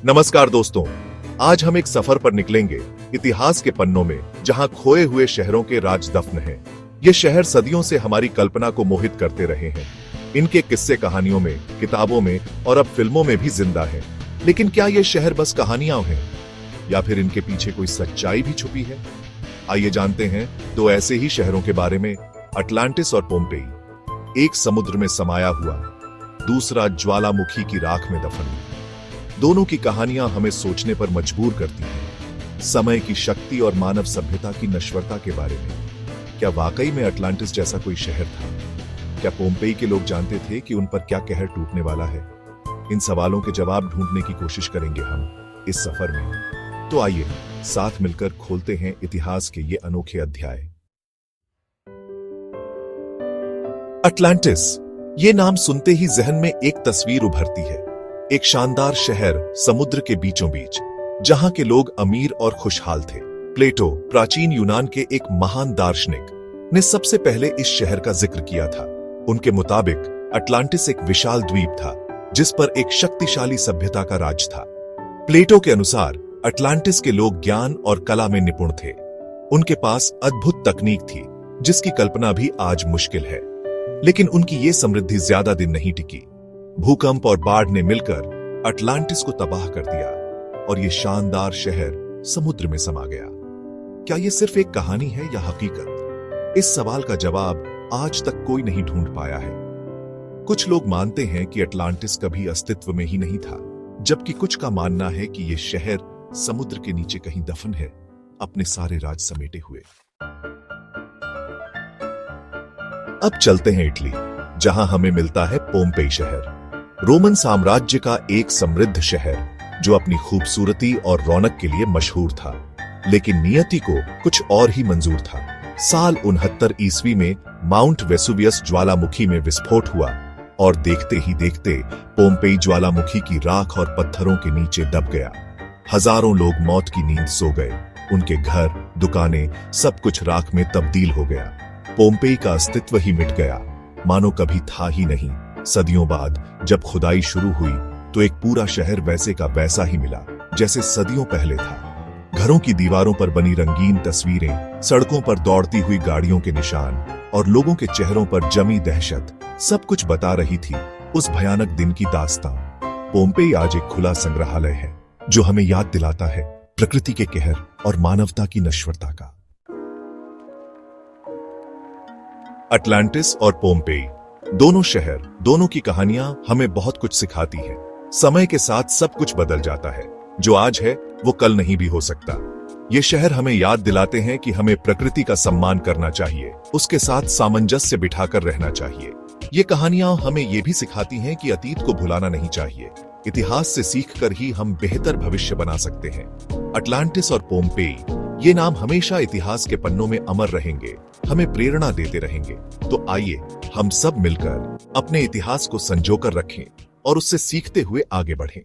नमस्कार दोस्तों, आज हम एक सफर पर निकलेंगे इतिहास के पन्नों में, जहां खोए हुए शहरों के राज दफन हैं। ये शहर सदियों से हमारी कल्पना को मोहित करते रहे हैं। इनके किस्से कहानियों में, किताबों में और अब फिल्मों में भी जिंदा हैं। लेकिन क्या ये शहर बस कहानियां हैं या फिर इनके पीछे कोई सच्चाई भी छुपी है? आइए जानते हैं दो ऐसे ही शहरों के बारे में, अटलांटिस और पोम्पेई। एक समुद्र में समाया हुआ, दूसरा ज्वालामुखी की राख में दफन। दोनों की कहानियां हमें सोचने पर मजबूर करती हैं, समय की शक्ति और मानव सभ्यता की नश्वरता के बारे में। क्या वाकई में अटलांटिस जैसा कोई शहर था? क्या पोम्पेई के लोग जानते थे कि उन पर क्या कहर टूटने वाला है? इन सवालों के जवाब ढूंढने की कोशिश करेंगे हम इस सफर में। तो आइए साथ मिलकर खोलते हैं इतिहास के ये अनोखे अध्याय। अटलांटिस, ये नाम सुनते ही जहन में एक तस्वीर उभरती है। एक शानदार शहर समुद्र के बीचों बीच, जहां के लोग अमीर और खुशहाल थे। प्लेटो, प्राचीन यूनान के एक महान दार्शनिक, ने सबसे पहले इस शहर का जिक्र किया था। उनके मुताबिक अटलांटिस एक विशाल द्वीप था जिस पर एक शक्तिशाली सभ्यता का राज था। प्लेटो के अनुसार अटलांटिस के लोग ज्ञान और कला में निपुण थे। उनके पास अद्भुत तकनीक थी जिसकी कल्पना भी आज मुश्किल है। लेकिन उनकी ये समृद्धि ज्यादा दिन नहीं टिकी। भूकंप और बाढ़ ने मिलकर अटलांटिस को तबाह कर दिया और ये शानदार शहर समुद्र में समा गया। क्या ये सिर्फ एक कहानी है या हकीकत? इस सवाल का जवाब आज तक कोई नहीं ढूंढ पाया है। कुछ लोग मानते हैं कि अटलांटिस कभी अस्तित्व में ही नहीं था, जबकि कुछ का मानना है कि यह शहर समुद्र के नीचे कहीं दफन है, अपने सारे राज समेटे हुए। अब चलते हैं इटली, जहां हमें मिलता है पोम्पेई शहर। रोमन साम्राज्य का एक समृद्ध शहर जो अपनी खूबसूरती और रौनक के लिए मशहूर था। लेकिन नियति को कुछ और ही मंजूर था। साल 69 ईस्वी में माउंट वेसुवियस ज्वालामुखी में विस्फोट हुआ और देखते ही देखते पोम्पेई ज्वालामुखी की राख और पत्थरों के नीचे दब गया। हजारों लोग मौत की नींद सो गए। उनके घर, दुकानें, सब कुछ राख में तब्दील हो गया। पोम्पेई का अस्तित्व ही मिट गया, मानो कभी था ही नहीं। सदियों बाद जब खुदाई शुरू हुई तो एक पूरा शहर वैसे का वैसा ही मिला जैसे सदियों पहले था। घरों की दीवारों पर बनी रंगीन तस्वीरें, सड़कों पर दौड़ती हुई गाड़ियों के निशान और लोगों के चेहरों पर जमी दहशत, सब कुछ बता रही थी उस भयानक दिन की दास्तां। पोम्पेई आज एक खुला संग्रहालय है जो हमें याद दिलाता है प्रकृति के कहर और मानवता की नश्वरता का। अटलांटिस और पोम्पेई, दोनों शहर, दोनों की कहानियां हमें बहुत कुछ सिखाती हैं। समय के साथ सब कुछ बदल जाता है। जो आज है वो कल नहीं भी हो सकता। ये शहर हमें याद दिलाते हैं कि हमें प्रकृति का सम्मान करना चाहिए, उसके साथ सामंजस्य बिठाकर रहना चाहिए। ये कहानियां हमें ये भी सिखाती हैं कि अतीत को भुलाना नहीं चाहिए। इतिहास से सीखकर ही हम बेहतर भविष्य बना सकते हैं। अटलांटिस और पोम्पेई, ये नाम हमेशा इतिहास के पन्नों में अमर रहेंगे, हमें प्रेरणा देते रहेंगे। तो आइए हम सब मिलकर अपने इतिहास को संजोकर रखें और उससे सीखते हुए आगे बढ़ें।